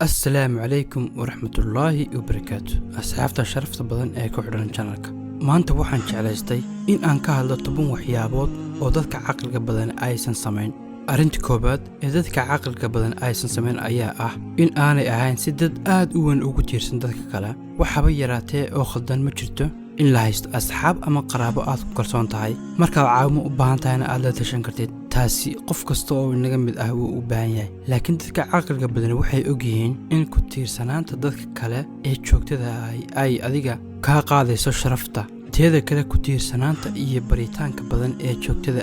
السلام عليكم ورحمة الله وبركاته. أصحابتا شرفت بدن ee ku xidhan channelka. Maanta waxaan jeclaystay in aan ka hadlo toban waxyaabood oo dadka caqliga badan aysan sameyn. Arrinta koobaad ee dadka caqliga badan aysan sameyn ayaa ah in aanay ahayn si dad aad u weyn ugu tiirsan dadka kale. Waxaba yaraatee oo khaldan ma jirto in la haysto asxaab ama qaraabo aad ku kalsoon tahay marka caawimo u baahan tahayna aad la tashan kartid. taasi qof kasta oo inaga mid ah wuu u baahan yahay, laakiin dadka caqliga badan waxay og yihiin in ku tiirsanaanta dadka kale ee joogtada ay adiga ka qaadayso sharafta. teeda kale ku tiirsanaanta iyo baritaanka badan ee joogtada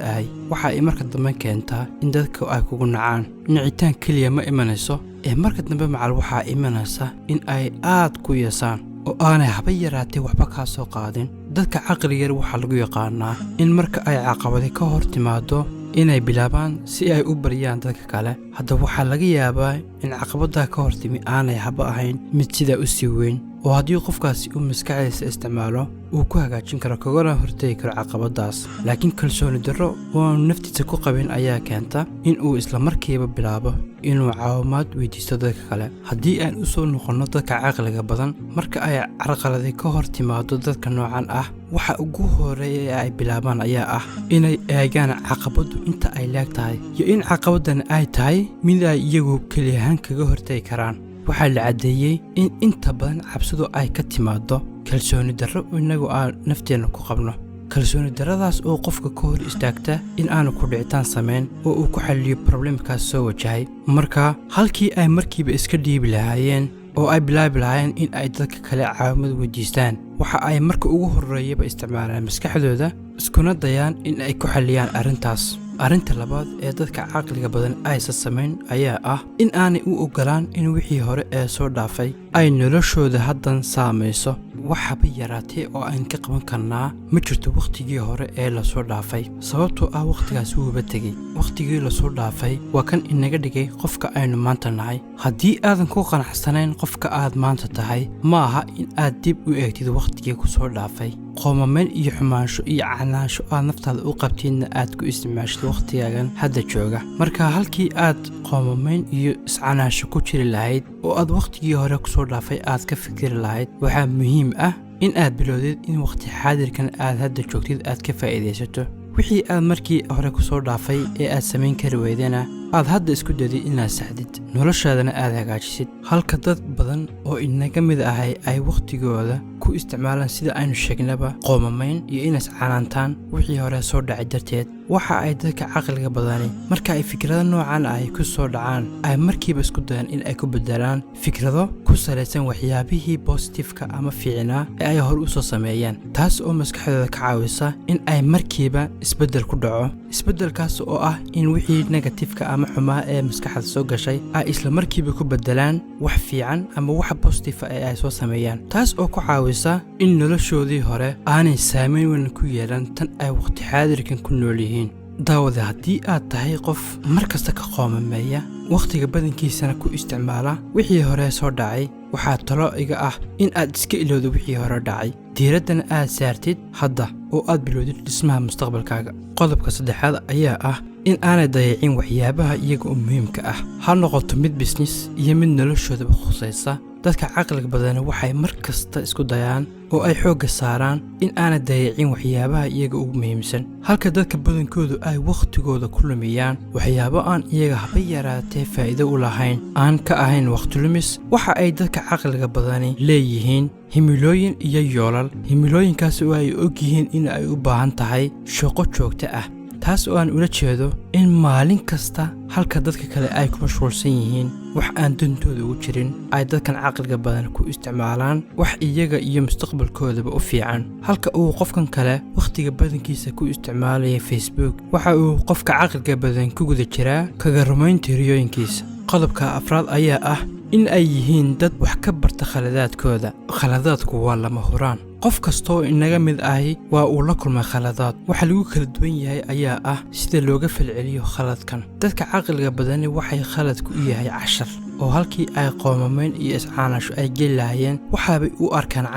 waxa ay marka dambe keentaa in dadka ay kugu nacaan. nicitaan kaliya ma imanayso ee marka dambe macal waxa imanaysa in ay aad ku yeesaan oo aanay haba yaraatee waxba ka soo qaadin. dadka caqliga yar waxa lagu yaqaanaa in marka ay caqabado ka hor timaado inay bilaabaan si ay u bariyaan dadka kale. hadda waxa laga yaabaa in caqabada ka hor timi aanay haba ahayn mid sida u sii weyn, oo haddii qofkaasi uu maskaxdiisa isticmaalo uu ku hagaajin karo kagana hortagi karo caqabadaas. laakiin kalsooni darro oo naftiisa ku qabin ayaa keenta in uu isla markiiba bilaabo inuu caawimaad weydiisto dadka kale. haddii aan u soo noqonno dadka caqliga badan, marka ay carqaladi ka hor timaado dadka noocan ah, waxa ugu horeeya ee ay bilaabaan ayaa ah inay eegaan caqabadu inta ay leegtahay iyo in caqabadan ay tahay mid ay iyagu keliyahaan kaga hortagi karaan. waxaa la caddeeyey in inta badan cabsidu ay ka timaado kalsooni darro inagu aan nafteena ku qabno. kalsooni darradaas oo qofka ka hor istaagta in aanu ku dhicitaan sameyn oo uu ku xalliyo problemkaas soo wajahay. marka halkii ay markiiba iska dhiibi lahaayeen oo ay bilaabi lahaayeen in ay dadka kale caawimad weydiistaan, waxa ay marka ugu horreeyaba isticmaalaan maskaxdooda iskuna dayaan in ay ku xalliyaan arrintaas. arrinta labaad ee dadka caqliga badan aysan sameyn ayaa ah in aanay u ogolaan in wixii hore ee soo dhaafay ay noloshooda haddan saamayso. waxaba yaraatee oo aan ka qaban karnaa ma jirto wakhtigii hore ee la soo dhaafay, sababtoo ah wakhtigaas wuuba tegey. wakhtigii la soo dhaafay waa kan inaga dhigay qofka aynu maanta nahay. haddii aadan ku qanacsanayn qofka aad maanta tahay, ma aha in aad dib u eegtid wakhtigii ku soo dhaafay. qoomamayn iyo xumaansho iyo canaansho aad naftaada u qabtiidna aad ku isticmaashid wakhtigaagan hadda jooga. marka halkii aad qoomamayn iyo iscanaasho ku jiri lahayd oo aad wakhtigii hore ku soo dhaafay aad ka fikiri lahayd, waxaa muhiim ah in aad bilowdid in wakhti xaadirkan aad hadda joogtid aad ka faa'iidaysato. wixii aad markii hore ku soo dhaafay ee aad samayn kari weydana aad hadda isku dadid inaad saxdid, noloshaadana aad hagaajisid. halka dad badan oo inaga mid ahay ay wakhtigooda ku isticmaalaan sida aynu sheegnaba qoomamayn iyo inaas canaantaan wixii hore soo dhacay darteed. waxa ay dadka caqliga badani marka ay fikrado noocan ay ku soo dhacaan ay markiiba isku dayaan in ay ku bedelaan fikrado ku salaysan waxyaabihii positifka ama fiicnaa ee ay hore u soo sameeyeen, taas oo maskaxdooda ka caawisa in ay markiiba isbeddel ku dhaco. isbeddelkaas oo ah in wixii negatifka ama xumaa ee maskaxda soo gashay ay isla markiiba ku bedelaan wax fiican ama wax positifa ee ay soo sameeyaan, taas oo ku caawisa in noloshoodii hore aanay saameyn weyn ku yeelan tan ay waqti xaadirkan ku nool yihiin. daawada, haddii aad tahay qof markasta ka qoomameeya wakhtiga badankiisana ku isticmaala wixii hore soo dhacay, waxaa talo iga ah in aad iska ilowdo wixii hore dhacay, diiraddana aad saartid hadda oo aad bilowdid dhismaha mustaqbalkaaga. qodobka saddexaad ayaa ah in aanay dayacin waxyaabaha iyaga oo muhiimka ah, ha noqoto mid business iyo mid noloshoodaba khusaysa. dadka caqliga badana waxay mar kasta isku dayaan oo ay xoogga saaraan in aanay dayacin waxyaabaha iyaga ugu muhiimsan, halka dadka badankoodu ay wakhtigooda ku lumiyaan waxyaabo aan iyaga haba yaraatee faa'iido u lahayn, aan ka ahayn wakhti lumis. waxa ay dadka caqliga badani leeyihiin himilooyin iyo yoolal. himilooyinkaas oo ay og yihiin in ay u baahan tahay shaqo joogto ah, taas oo aan ula jeedo in maalin kasta halka dadka kale ay ku mashquulsan yihiin wax aan dantooda ugu jirin, ay dadkan caqliga badan ku isticmaalaan wax iyaga iyo mustaqbalkoodaba u fiican, halka uu qofkan kale wakhtiga badankiisa ku isticmaalaya Facebook. waxa uu qofka caqliga badan ku guda jiraa kaga rumaynta riyooyinkiisa. qodobka afraad ayaa ah in ay yihiin dad wax ka barta khaladaadkooda. khaladaadku waa lama huraan. qof kastoo inaga mid ahi waa uu la kulmay khaladaad. waxa lagu kala duwan yahay ayaa ah sida looga falceliyo khaladkan. dadka caqliga badani waxay khaladku u yahay cashar, oo halkii ay qoomamayn iyo iscaanasho ay geli lahaayeen waxaabay u arkaan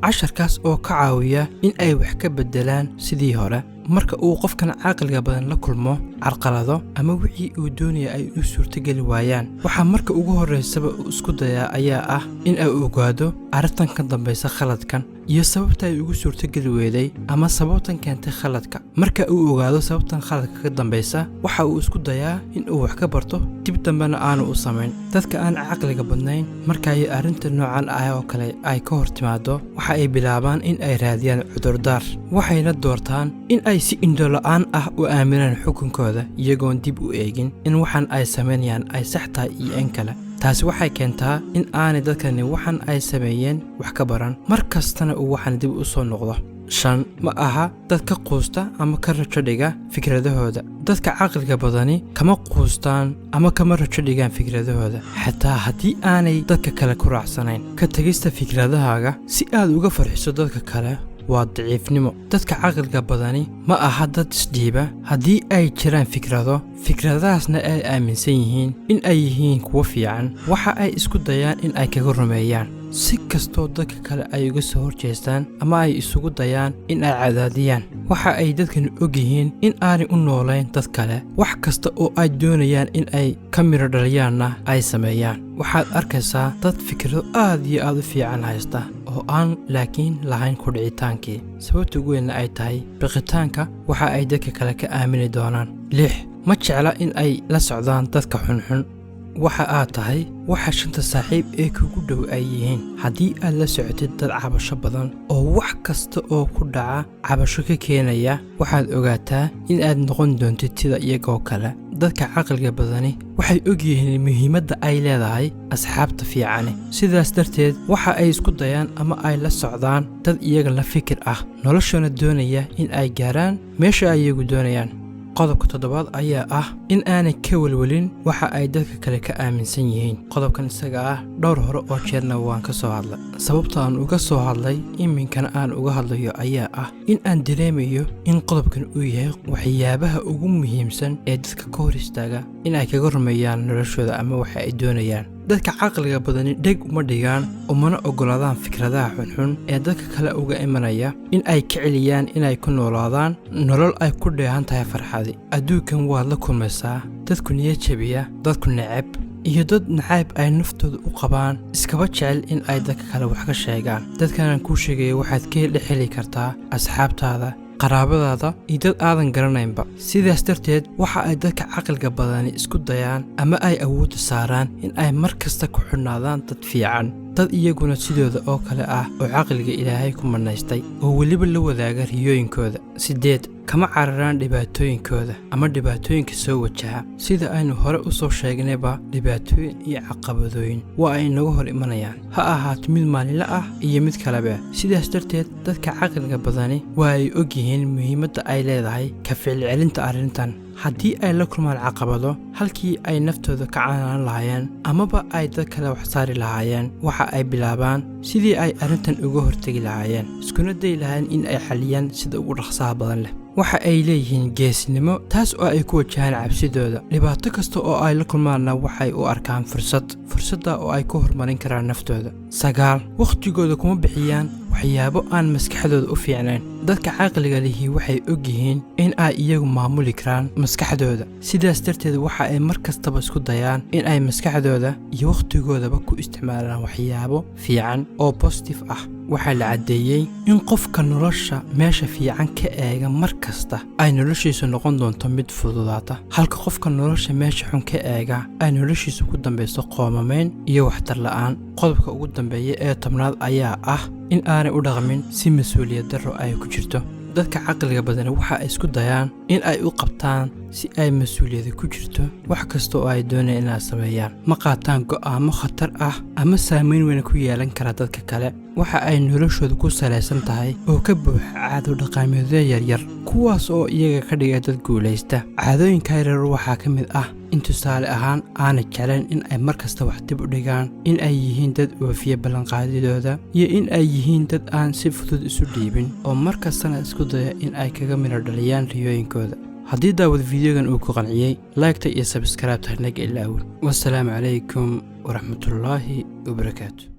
casharkaas oo ka caawiya in ay wax ka bedelaan sidii hore. marka uu qofkan caqliga badan la kulmo carqalado ama wixii uu doonaya ay u suurtageli waayaan waxa marka ugu horeysaba uu isku dayaa ayaa ah in ay ogaado arrintan ka dambaysa khaladkan iyo sababta ay ugu suurtageli weeday ama sababtan keentay khaladka marka uu ogaado sababtan khaladka ka dambaysa waxa uu isku dayaa in uu wax ka barto dib dambena aanu u samayn dadka aan caqliga badnayn marka ay arrinta noocan ah oo kale ay ka hor timaado waxa ay bilaabaan in ay raadiyaan cudurdaar waxayna doortaan in ay si indho-la'aan ah u aaminaan xukunkooda iyagoon dib u eegin in waxan ay samaynayaan ay sax tahay iyo in kale taasi waxay keentaa in aanay dadkani waxan ay sameeyeen wax ka baran mar kastana uu waxan dib u soo noqdo 5 ma aha dad ka quusta ama ka rajo dhiga fikradahooda dadka caqliga badani kama quustaan ama kama rajo dhigaan fikradahooda xataa haddii aanay dadka kale ku raacsanayn ka tagista fikradahaaga si aad uga farxiso dadka kale waa daciifnimo dadka caqliga badani ma aha dad isdhiiba haddii ay jiraan fikradahaasna ay aaminsan yihiin in ay yihiin kuwo fiican waxa ay isku dayaan in ay kaga rumeeyaan si kastoo dadka kale ay uga soo horjeestaan ama ay isugu dayaan in ay cadaadiyaan waxa ay dadkani og yihiin in aanay u noolayn dad kale wax kasta oo ay doonayaan in ay ka miro dhaliyaanna ay sameeyaan waxaad arkaysaa dad fikrado aad iyo aad u fiican haysta oo aan laakiin lahayn ku dhicitaankii sababta ugu weynna ay tahay biqitaanka waxa ay dadka kale ka aamini doonaan 6 ma jecla in ay la socdaan dadka xunxun waxa aad tahay waxa 5 saaxiib ee kugu dhow ay yihiin haddii aad la socotid dad cabasho badan oo wax kasta oo ku dhaca cabasho ka keenaya waxaad ogaataa in aad noqon doontid sida iyagoo kale dadka caqliga badani waxay og yihiin muhiimadda ay leedahay asxaabta fiican sidaas darteed waxa ay isku dayaan ama ay la socdaan dad iyaga la fikir ah noloshana doonaya in ay gaaraan meesha ay iyagu doonayaan qodobka 7 ayaa ah in aanay ka walwalin waxa ay dadka kale ka aaminsan yihiin qodobkan isaga ah dhowr hore oo jeerna waan ka soo hadlay sababta aan uga soo hadlay iminkana aan uga hadlayo ayaa ah in aan dareemayo in qodobkan uu yahay waxyaabaha ugu muhiimsan ee dadka ka hor istaaga in ay kaga rumeeyaan noloshooda ama waxa ay doonayaan dadka caqliga badani dheg uma dhigaan umana ogolaadaan fikradaha xunxun ee dadka kale uga imanaya in ay ka celiyaan inay ku noolaadaan nolol ay ku dheehan tahay farxadi adduunkan waad la kulmaysaa dadku niyad jabiya dadku neceb iyo dad nacayb ay naftooda u qabaan iskaba jecel in ay dadka kale wax ka sheegaan dadkanaan kuu sheegaya waxaad ka heli kartaa asxaabtaada qaraabadaada iyo dad aadan garanaynba sidaas darteed waxa ay dadka caqliga badani isku dayaan ama ay awoodda saaraan in ay mar kasta ku xidhnaadaan dad fiican dad iyaguna sidooda oo kale ah oo caqliga ilaahay ku manaystay oo weliba la wadaaga riyooyinkooda 8 kama cararaan dhibaatooyinkooda ama dhibaatooyinka soo wajaha sida aynu hore u soo sheegnayba dhibaatooyin iyo caqabadooyin waa ay naga hor imanayaan ha ahaato mid maalinle ah iyo mid kaleba sidaas darteed dadka caqliga badani waa ay og yihiin muhiimadda ay leedahay ka ficilcelinta arrintan haddii ay la kulmaan caqabado halkii ay naftooda ka canaan lahaayeen amaba ay dad kale wax saari lahaayeen waxa ay bilaabaan sidii ay arrintan uga hortegi lahaayeen iskuna day lahaayeen in ay xaliyaan sida ugu dhaqsaha badan leh waxa ay leeyihiin geesnimo taas oo ay ku wajahaan cabsidooda dhibaato kasta oo ay la kulmaanna waxay u arkaan fursadda oo ay ku horumarin karaan naftooda 9 wakhtigooda kuma bixiyaan waxyaabo aan maskaxdooda u fiicnayn dadka caqliga lihi waxay og yihiin in ay iyagu maamuli karaan maskaxdooda sidaas darteed waxa ay mar kastaba isku dayaan in ay maskaxdooda iyo wakhtigoodaba ku isticmaalaan waxyaabo fiican oo positive ah waxaa la caddeeyey in qofka nolosha meesha fiican ka eega mar kasta ay noloshiisu noqon doonto mid fududaata halka qofka nolosha meesha xun ka eega ay noloshiisu ku dambayso qoomamayn iyo waxtar la'aan qodobka ugu dambeeya ee 10aad ayaa ah in aanay u dhaqmin si mas'uuliyad darro ay ku jirto dadka caqliga badan waxa ay isku dayaan in ay u qabtaan si ay mas'uuliyad ku jirto wax kasta oo ay doonayaan inay sameeyaan ma qaataan go'aamo khatar ah ama saameyn weyn ku yeelan kara dadka kale waxa ay noloshooda ku saleysan tahay oo ka buuxa caado dhaqameedyo yaryar kuwaas oo iyaga ka dhiga dad guulaysta caadooyinka yaryar waxaa ka mid ah in tusaale ahaan aanay jeclayn in ay mar kasta wax dib u dhigaan in ay yihiin dad oofiya ballanqaadidooda iyo in ay yihiin dad aan si fudud isu dhiibin oo mar kastana isku daya in ay kaga midho dhaliyaan riyooyinkooda haddii daawad fiidiyogan uu ku qanciyey like-ta iyo subscribe-ta naga ilaawin wassalaamu calaykum waraxmatullaahi wabarakaatu